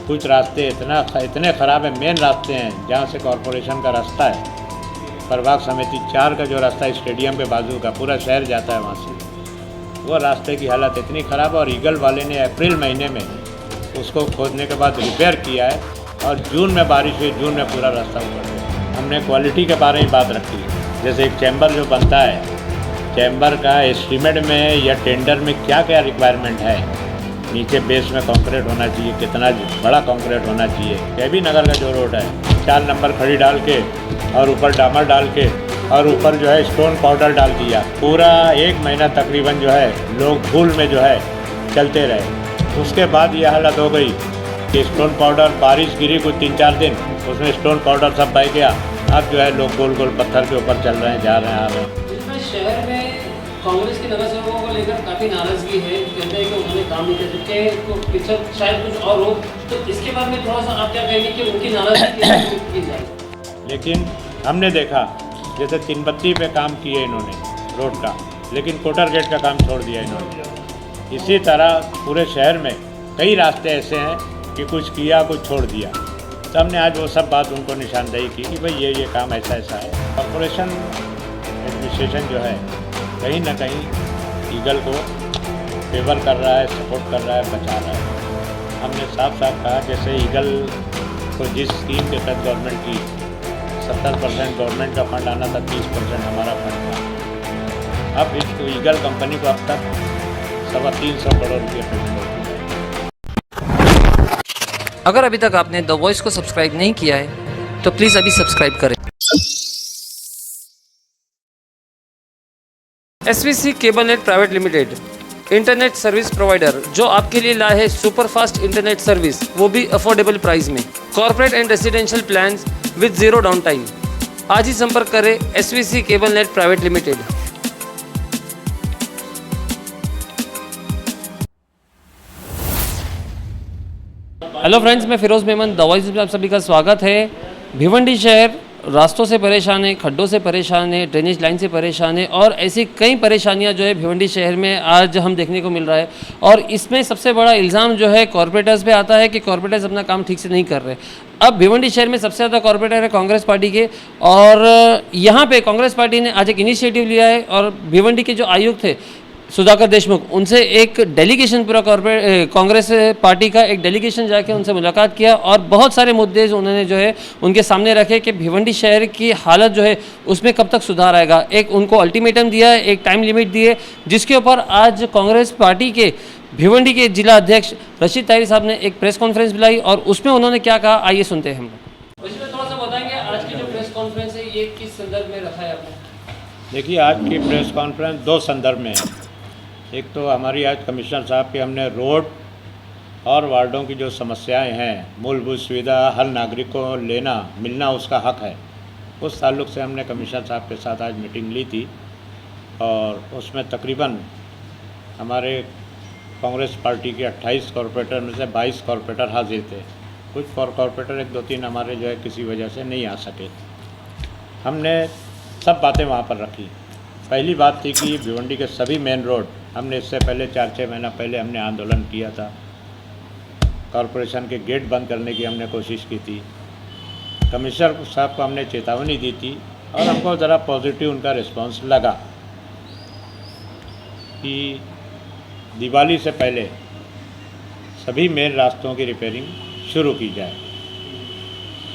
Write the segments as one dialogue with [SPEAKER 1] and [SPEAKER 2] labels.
[SPEAKER 1] कुछ रास्ते इतने ख़राब हैं, मेन रास्ते हैं जहाँ से कॉरपोरेशन का रास्ता है, प्रभाग समिति 4 का जो रास्ता है स्टेडियम के बाजू का, पूरा शहर जाता है वहाँ से। वो रास्ते की हालत इतनी ख़राब है और ईगल वाले ने अप्रैल महीने में उसको खोदने के बाद रिपेयर किया है और जून में बारिश हुई, जून में पूरा रास्ता उखड़ गया। हमने क्वालिटी के बारे में बात रखी, जैसे एक चैम्बर जो बनता है, चैम्बर का एस्टीमेट में या टेंडर में क्या क्या रिक्वायरमेंट है, नीचे बेस में कंक्रीट होना चाहिए, कितना बड़ा कंक्रीट होना चाहिए। केबी नगर का जो रोड है 4 नंबर खड़ी डाल के और ऊपर डामर डाल के और ऊपर जो है स्टोन पाउडर डाल दिया, पूरा 1 महीना तकरीबन जो है लोग धूल में जो है चलते रहे। उसके बाद यह हालत हो गई कि स्टोन पाउडर, बारिश गिरी कुछ 3-4 दिन, उसमें स्टोन पाउडर सब बह गया। अब जो है लोग गोल गोल पत्थर के ऊपर चल रहे हैं, जा रहे हैं, आ रहे हैं।
[SPEAKER 2] जिसमें शहर में कांग्रेस के नगर सेवकों को लेकर काफ़ी नाराजगी है, कहते हैं कि उन्होंने काम नहीं कर सके, तो पीछे शायद कुछ और हो, तो इसके बारे में थोड़ा सा आप क्या कहेंगे कि उनकी नाराजगी की जाए?
[SPEAKER 1] लेकिन हमने देखा जैसे 3 बत्ती पे काम किए इन्होंने रोड का, लेकिन कोटर गेट का काम छोड़ दिया इन्होंने। इसी तरह पूरे शहर में कई रास्ते ऐसे हैं कि कुछ किया कुछ छोड़ दिया। तो हमने आज वो सब बात उनको निशानदेही की कि भाई ये काम ऐसा ऐसा है। कॉरपोरेशन एडमिनिस्ट्रेशन जो है कहीं ना कहीं ईगल को फेवर कर रहा है, सपोर्ट कर रहा है, बचा रहा है। हमने साफ साफ कहा जैसे ईगल को जिस स्कीम के तहत गवर्नमेंट की 70% गवर्नमेंट का फंड आना था, 30% हमारा फंड था। अब इस ईगल कंपनी को अब तक 325 करोड़ रुपये पेमेंट हो चुका है।
[SPEAKER 2] अगर अभी तक आपने द वॉइस को सब्सक्राइब नहीं किया है तो प्लीज़ अभी सब्सक्राइब करें। SVC cable net private limited, internet service provider जो आपके लिए लाए है सुपर फास्ट इंटरनेट सर्विस, वो भी अफोर्डेबल प्राइस में। Corporate and residential plans with 0 down time. आज ही संपर्क करें SVC cable net private limited. Hello friends, मैं फिरोज़ मेमन, द वॉइस में आप सभी का स्वागत है। भिवंडी शहर रास्तों से परेशान है, खड्डों से परेशान है, ड्रेनेज लाइन से परेशान है और ऐसी कई परेशानियां जो है भिवंडी शहर में आज हम देखने को मिल रहा है। और इसमें सबसे बड़ा इल्ज़ाम जो है कॉरपोरेटर्स पे आता है कि कॉरपोरेटर्स अपना काम ठीक से नहीं कर रहे। अब भिवंडी शहर में सबसे ज़्यादा कॉरपोरेटर है कांग्रेस पार्टी के, और यहाँ पे कांग्रेस पार्टी ने आज एक इनिशिएटिव लिया है और भिवंडी के जो आयुक्त थे सुधाकर देशमुख, उनसे एक डेलीगेशन, पूरा कांग्रेस पार्टी का एक डेलीगेशन जाके उनसे मुलाकात किया और बहुत सारे मुद्दे उन्होंने जो है उनके सामने रखे कि भिवंडी शहर की हालत जो है उसमें कब तक सुधार आएगा। एक उनको अल्टीमेटम दिया है, एक टाइम लिमिट दी है, जिसके ऊपर आज कांग्रेस पार्टी के भिवंडी के जिला अध्यक्ष रशीद ताहिरी साहब ने एक प्रेस कॉन्फ्रेंस बुलाई और उसमें उन्होंने क्या कहा, आइए सुनते हैं हम लोग। उसमें थोड़ा सा बताएंगे आज की जो प्रेस कॉन्फ्रेंस है ये किस संदर्भ में रखा है आपने?
[SPEAKER 1] देखिए, आज की प्रेस कॉन्फ्रेंस 2 संदर्भ में है। एक तो हमारी आज कमिश्नर साहब के हमने रोड और वार्डों की जो समस्याएं हैं, मूलभूत सुविधा हर नागरिक को लेना मिलना उसका हक है, उस ताल्लुक़ से हमने कमिश्नर साहब के साथ आज मीटिंग ली थी और उसमें तकरीबन हमारे कांग्रेस पार्टी के 28 कॉरपोरेटर में से 22 कॉरपोरेटर हाजिर थे। कुछ कॉरपोरेटर 1-2-3 हमारे जो है किसी वजह से नहीं आ सके। हमने सब बातें वहाँ पर रखी। पहली बात थी कि भिवंडी के सभी मेन रोड, हमने इससे पहले 4-6 महीना पहले हमने आंदोलन किया था, कॉरपोरेशन के गेट बंद करने की हमने कोशिश की थी। कमिश्नर साहब को हमने चेतावनी दी थी और हमको ज़रा पॉजिटिव उनका रिस्पांस लगा कि दिवाली से पहले सभी मेन रास्तों की रिपेयरिंग शुरू की जाए।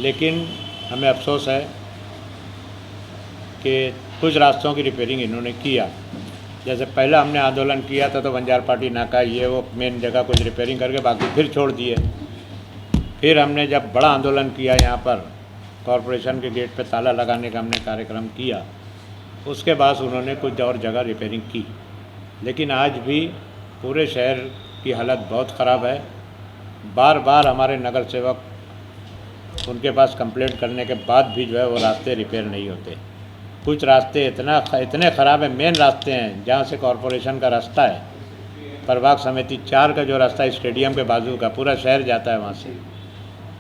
[SPEAKER 1] लेकिन हमें अफसोस है कि कुछ रास्तों की रिपेयरिंग इन्होंने किया। जैसे पहला हमने आंदोलन किया था तो बंजार पार्टी नाका ये वो मेन जगह कुछ रिपेयरिंग करके बाकी फिर छोड़ दिए। फिर हमने जब बड़ा आंदोलन किया यहाँ पर कॉरपोरेशन के गेट पे ताला लगाने का हमने कार्यक्रम किया, उसके बाद उन्होंने कुछ और जगह रिपेयरिंग की। लेकिन आज भी पूरे शहर की हालत बहुत ख़राब है। बार बार हमारे नगर सेवक उनके पास कंप्लेंट करने के बाद भी जो है वो रास्ते रिपेयर नहीं होते। कुछ रास्ते इतने ख़राब हैं, मेन रास्ते हैं जहाँ से कॉरपोरेशन का रास्ता है, प्रभाग समिति 4 का जो रास्ता है स्टेडियम के बाजू का, पूरा शहर जाता है वहाँ से।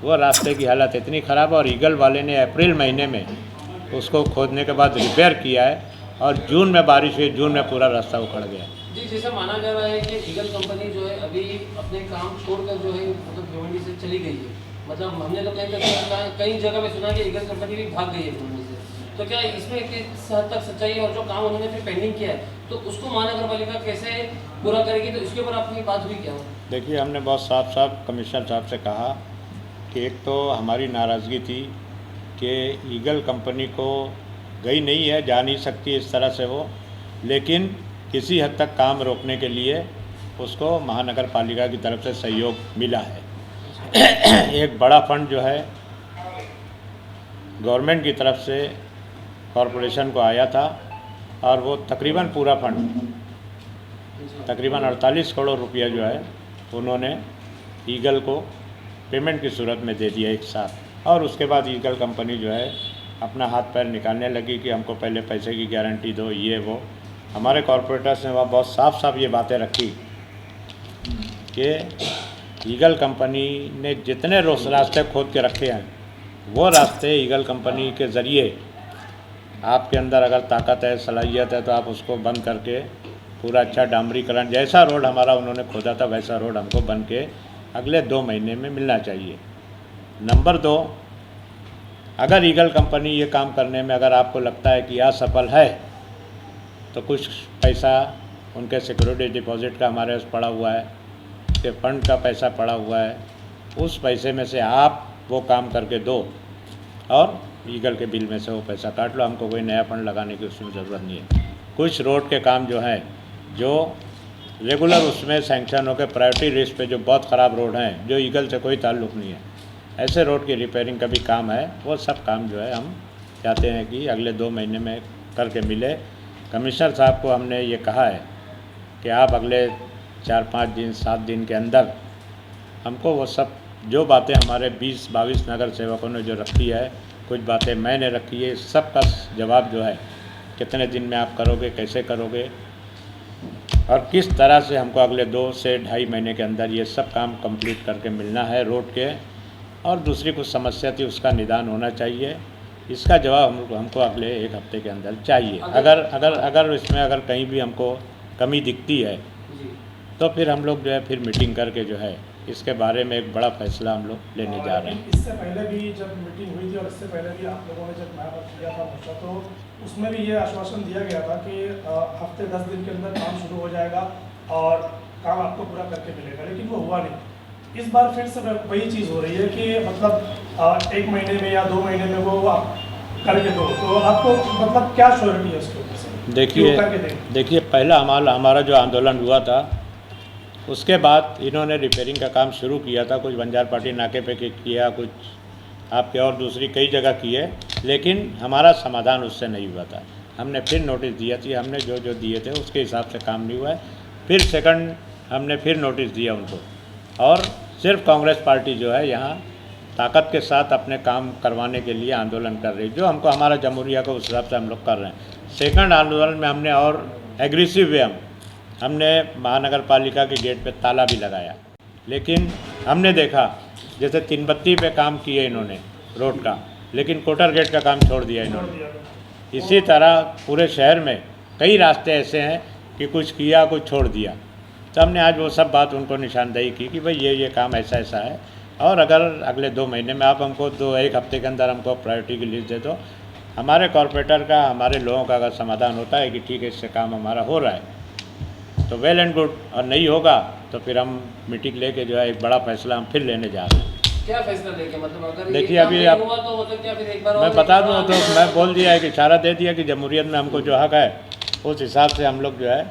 [SPEAKER 1] वो रास्ते की हालत इतनी ख़राब है और ईगल वाले ने अप्रैल महीने में उसको खोदने के बाद रिपेयर किया है और जून में बारिश हुई, जून में पूरा रास्ता उखड़ गया।
[SPEAKER 2] जी, जैसा माना जा रहा है कि ईगल कंपनी जो है अभी अपने काम छोड़कर जो है मतलब भिवंडी से चली गई है। मतलब हमने तो कई जगह पे सुना कि ईगल कंपनी भी भाग गई है भिवंडी से। तो क्या इसमें किस हद तक सच्चाई है और जो काम उन्होंने फिर पेंडिंग किया है तो उसको महानगर पालिका कैसे पूरा करेगी, तो इसके ऊपर आपकी बात हुई क्या?
[SPEAKER 1] देखिए, हमने बहुत साफ साफ कमिश्नर साहब से कहा कि एक तो हमारी नाराज़गी थी कि ईगल कंपनी को गई नहीं है, जा नहीं सकती इस तरह से वो, लेकिन किसी हद तक काम रोकने के लिए उसको महानगर पालिका की तरफ से सहयोग मिला है। एक बड़ा फंड जो है गवर्नमेंट की तरफ से कॉरपोरेशन को आया था और वो तकरीबन पूरा फंड तकरीबन 48 करोड़ रुपया जो है उन्होंने ईगल को पेमेंट की सूरत में दे दिया एक साथ। और उसके बाद ईगल कंपनी जो है अपना हाथ पैर निकालने लगी कि हमको पहले पैसे की गारंटी दो, ये वो। हमारे कॉरपोरेटर्स ने वहाँ बहुत साफ साफ ये बातें रखी कि ईगल कंपनी ने जितने रास्ते खोद के रखे हैं वो रास्ते ईगल कंपनी के ज़रिए आपके अंदर अगर ताकत है, सलाहियत है, तो आप उसको बंद करके पूरा अच्छा डामरीकरण, जैसा रोड हमारा उन्होंने खोदा था वैसा रोड हमको बन के अगले 2 महीने में मिलना चाहिए। नंबर 2, अगर ईगल कंपनी ये काम करने में अगर आपको लगता है कि असफल है तो कुछ पैसा उनके सिक्योरिटी डिपॉजिट का हमारे पास पड़ा हुआ है, के फंड का पैसा पड़ा हुआ है, उस पैसे में से आप वो काम करके दो और ईगल के बिल में से वो पैसा काट लो। हमको कोई नया फंड लगाने की उसमें ज़रूरत नहीं है। कुछ रोड के काम जो हैं जो रेगुलर उसमें सैंक्शन होकर प्रायोरिटी लिस्ट पे जो बहुत ख़राब रोड हैं, जो ईगल से कोई ताल्लुक़ नहीं है, ऐसे रोड की रिपेयरिंग का भी काम है। वो सब काम जो है हम चाहते हैं कि अगले 2 महीने में करके मिले। कमिश्नर साहब को हमने ये कहा है कि आप अगले 4-5 दिन 7 दिन के अंदर हमको वो सब जो बातें हमारे 20-22 नगर सेवकों ने जो रखी है, कुछ बातें मैंने रखी है, सब का जवाब जो है कितने दिन में आप करोगे, कैसे करोगे और किस तरह से हमको अगले 2 से 2.5 महीने के अंदर ये सब काम कंप्लीट करके मिलना है रोड के। और दूसरी कुछ समस्या थी उसका निदान होना चाहिए, इसका जवाब हमको अगले 1 हफ्ते के अंदर चाहिए। अगर इसमें अगर कहीं भी हमको कमी दिखती है तो फिर हम लोग जो है फिर मीटिंग करके जो है इसके बारे में एक बड़ा फैसला हम लोग लेने जा रहे हैं।
[SPEAKER 3] इससे पहले भी जब मीटिंग हुई थी और इससे पहले भी आप लोगों ने जब नया किया था मोर्चा, तो उसमें भी ये आश्वासन दिया गया था कि हफ्ते 10 दिन के अंदर काम शुरू हो जाएगा और काम आपको पूरा करके मिलेगा, लेकिन वो हुआ नहीं। इस बार फिर से वही चीज़ हो रही है कि मतलब 1 महीने में या 2 महीने में वो आप करके दो, तो आपको मतलब क्या श्योरिटी है उसके ऊपर से?
[SPEAKER 1] देखिए पहला हमारा जो आंदोलन हुआ था उसके बाद इन्होंने रिपेयरिंग का काम शुरू किया था। कुछ बंजार पार्टी नाके पे किया, कुछ आपके और दूसरी कई जगह किए, लेकिन हमारा समाधान उससे नहीं हुआ था। हमने फिर नोटिस दिया थी, हमने जो दिए थे उसके हिसाब से काम नहीं हुआ है। फिर सेकंड हमने फिर नोटिस दिया उनको, और सिर्फ कांग्रेस पार्टी जो है यहाँ ताकत के साथ अपने काम करवाने के लिए आंदोलन कर रही, जो हमको हमारा जमहूरिया को उस हिसाब से हम लोग कर रहे हैं। सेकंड आंदोलन में हमने और एग्रेसिव वे हमने महानगर पालिका के गेट पे ताला भी लगाया, लेकिन हमने देखा जैसे 3 बत्ती पे काम किए इन्होंने रोड का, लेकिन कोटर गेट का काम छोड़ दिया इन्होंने। इसी तरह पूरे शहर में कई रास्ते ऐसे हैं कि कुछ किया कुछ छोड़ दिया। तो हमने आज वो सब बात उनको निशानदेही की कि भाई ये काम ऐसा ऐसा है, और अगर अगले 2 महीने में आप हमको 1 हफ्ते के अंदर हमको प्रायोरिटी की लिस्ट दे दो, हमारे कॉरपोरेटर का, हमारे लोगों का अगर समाधान होता है कि ठीक है इससे काम हमारा हो रहा है तो वेल एंड गुड, और नहीं होगा तो फिर हम मीटिंग लेके जो है एक बड़ा फैसला हम फिर लेने जा रहे हैं।
[SPEAKER 2] क्या फैसला लेके, मतलब अगर
[SPEAKER 1] देखिए अभी आप
[SPEAKER 2] हुआ तो मतलब क्या फिर एक बार
[SPEAKER 1] मैं बता दूँ तो मैं बोल दिया है कि इशारा दे दिया कि जमहूरियत में हमको जो हक है उस हिसाब से हम लोग जो है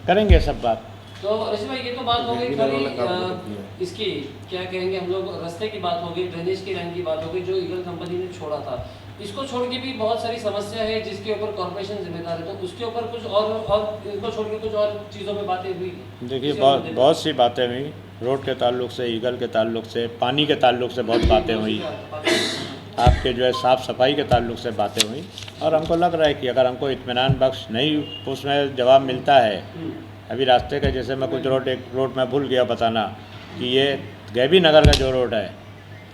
[SPEAKER 1] करेंगे सब बात।
[SPEAKER 2] तो ऋषि भाई ये तो बात हो गई खाली इसकी क्या कहेंगे हम लोग, रास्ते की बात हो गई, ड्रेनेज की लाइन की बात हो गई जो ईगल कंपनी ने छोड़ा था। इसको छोड़ के भी बहुत सारी समस्या है जिसके ऊपर कॉर्पोरेशन जिम्मेदार है, तो उसके ऊपर कुछ और इसको छोड़ के कुछ और चीज़ों में बातें हुई?
[SPEAKER 1] देखिए बहुत सी बातें हुई, रोड के ताल्लुक से, ईगल के ताल्लुक से, पानी के ताल्लुक से बहुत बातें हुई, आपके जो है साफ़ सफाई के ताल्लुक से बातें हुई। और हमको लग रहा है कि अगर हमको इत्मीनान बख्श नहीं उसमें जवाब मिलता है, अभी रास्ते का जैसे मैं कुछ एक रोड में भूल गया बताना कि ये गैबी नगर का जो रोड है,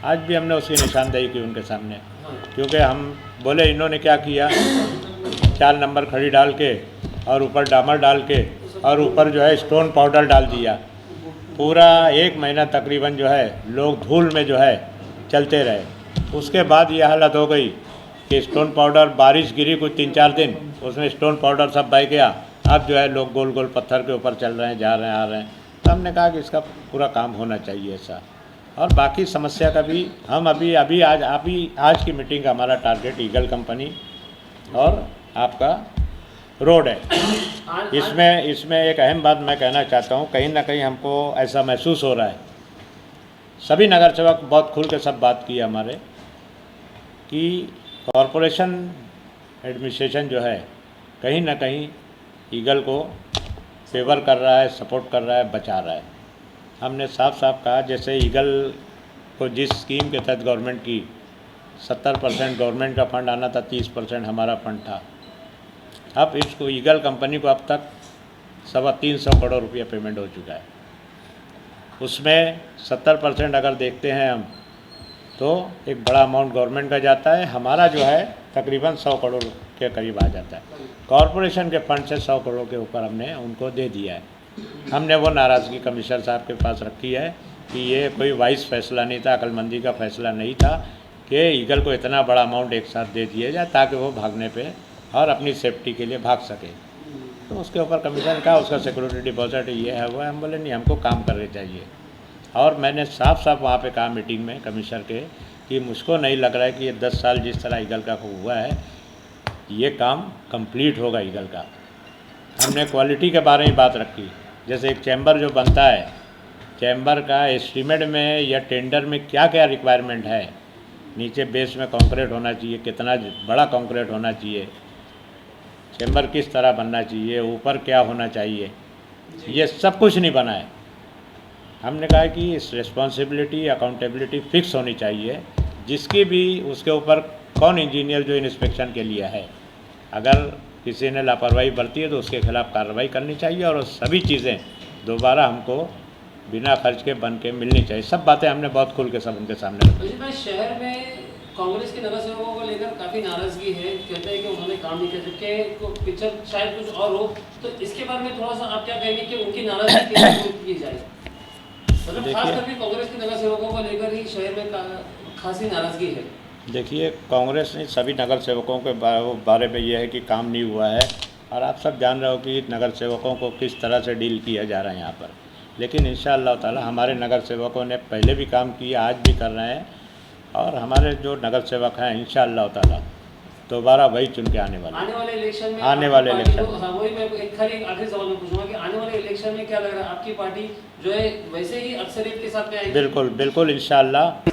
[SPEAKER 1] आज भी हमने उसकी निशानदेही की उनके सामने, क्योंकि हम बोले इन्होंने क्या किया, 4 नंबर खड़ी डाल के और ऊपर डामर डाल के और ऊपर जो है स्टोन पाउडर डाल दिया। पूरा 1 महीना तकरीबन जो है लोग धूल में जो है चलते रहे। उसके बाद ये हालत हो गई कि स्टोन पाउडर, बारिश गिरी कुछ 3-4 दिन, उसमें स्टोन पाउडर सब बह गया। अब जो है लोग गोल गोल पत्थर के ऊपर चल रहे हैं, जा रहे हैं, आ रहे हैं। तो हमने कहा कि इसका पूरा काम होना चाहिए ऐसा। और बाकी समस्या का भी हम अभी आज की मीटिंग का हमारा टारगेट ईगल कंपनी और आपका रोड है। इसमें एक अहम बात मैं कहना चाहता हूँ, कहीं ना कहीं हमको ऐसा महसूस हो रहा है, सभी नगर सेवक बहुत खुल के सब बात की हमारे, कि कॉरपोरेशन एडमिनिस्ट्रेशन जो है कहीं ना कहीं ईगल को फेवर कर रहा है, सपोर्ट कर रहा है, बचा रहा है। हमने साफ साफ कहा, जैसे ईगल को जिस स्कीम के तहत गवर्नमेंट की 70% गवर्नमेंट का फंड आना था, 30% हमारा फंड था। अब इसको ईगल कंपनी को अब तक 325 करोड़ रुपया पेमेंट हो चुका है। उसमें 70% अगर देखते हैं हम तो एक बड़ा अमाउंट गवर्नमेंट का जाता है, हमारा जो है तकरीबन 100 करोड़ के करीब आ जाता है। कॉरपोरेशन के फंड से 100 करोड़ के ऊपर हमने उनको दे दिया है। हमने वो नाराज़गी कमिश्नर साहब के पास रखी है कि ये कोई वाइस फैसला नहीं था, अक्लमंदी का फैसला नहीं था कि ईगल को इतना बड़ा अमाउंट एक साथ दे दिया जाए ताकि वो भागने पे और अपनी सेफ्टी के लिए भाग सके। तो उसके ऊपर कमीशन का उसका सिक्योरिटी डिपॉजिट ये है वो है। हम बोले नहीं, हमको काम करने चाहिए। और मैंने साफ साफ वहाँ पे कहा मीटिंग में कमिश्नर के कि मुझको नहीं लग रहा है कि ये 10 साल जिस तरह ईगल का हुआ है ये काम कंप्लीट होगा ईगल का। हमने क्वालिटी के बारे में बात रखी, जैसे एक चैम्बर जो बनता है, चैम्बर का एस्टीमेट में या टेंडर में क्या क्या रिक्वायरमेंट है, नीचे बेस में कंक्रीट होना चाहिए, कितना बड़ा कंक्रीट होना चाहिए, चैम्बर किस तरह बनना चाहिए, ऊपर क्या होना चाहिए, ये सब कुछ नहीं बना है। हमने कहा कि इस रिस्पॉन्सिबिलिटी अकाउंटेबिलिटी फिक्स होनी चाहिए, जिसकी भी उसके ऊपर कौन इंजीनियर जो इंस्पेक्शन के लिए है, अगर किसी ने लापरवाही बरती है तो उसके खिलाफ कार्रवाई करनी चाहिए और सभी चीज़ें दोबारा हमको बिना खर्च के बन के मिलनी चाहिए। सब बातें हमने बहुत खुल के सब उनके सामने रखी।
[SPEAKER 2] शहर में कांग्रेस के नगर सेवकों को लेकर काफ़ी नाराजगी है, कहते हैं कि उन्होंने काम नहीं कर सके, पिक्चर शायद कुछ और हो, तो इसके बारे में थोड़ा सा आप क्या कहेंगे कि उनकी नाराजगी कैसे दूर की जाए? मतलब खास करके कांग्रेस के नगर सेवकों को लेकर ही शहर में खासी नाराजगी है।
[SPEAKER 1] देखिए, कांग्रेस ने सभी नगर सेवकों के बारे में ये है कि काम नहीं हुआ है, और आप सब जान रहे हो कि नगर सेवकों को किस तरह से डील किया जा रहा है यहाँ पर। लेकिन इंशाअल्लाह ताला हमारे नगर सेवकों ने पहले भी काम किया, आज भी कर रहे हैं, और हमारे जो नगर सेवक हैं इंशाअल्लाह ताला दोबारा वही चुन के आने वाले इलेक्शन में
[SPEAKER 2] वही मैं एक खाली आखिरी सवाल में पूछूंगा कि आने वाले इलेक्शन में क्या लग रहा है, आपकी पार्टी जो है वैसे ही अक्सरियत के साथ में आएगी?
[SPEAKER 1] बिल्कुल इंशाअल्लाह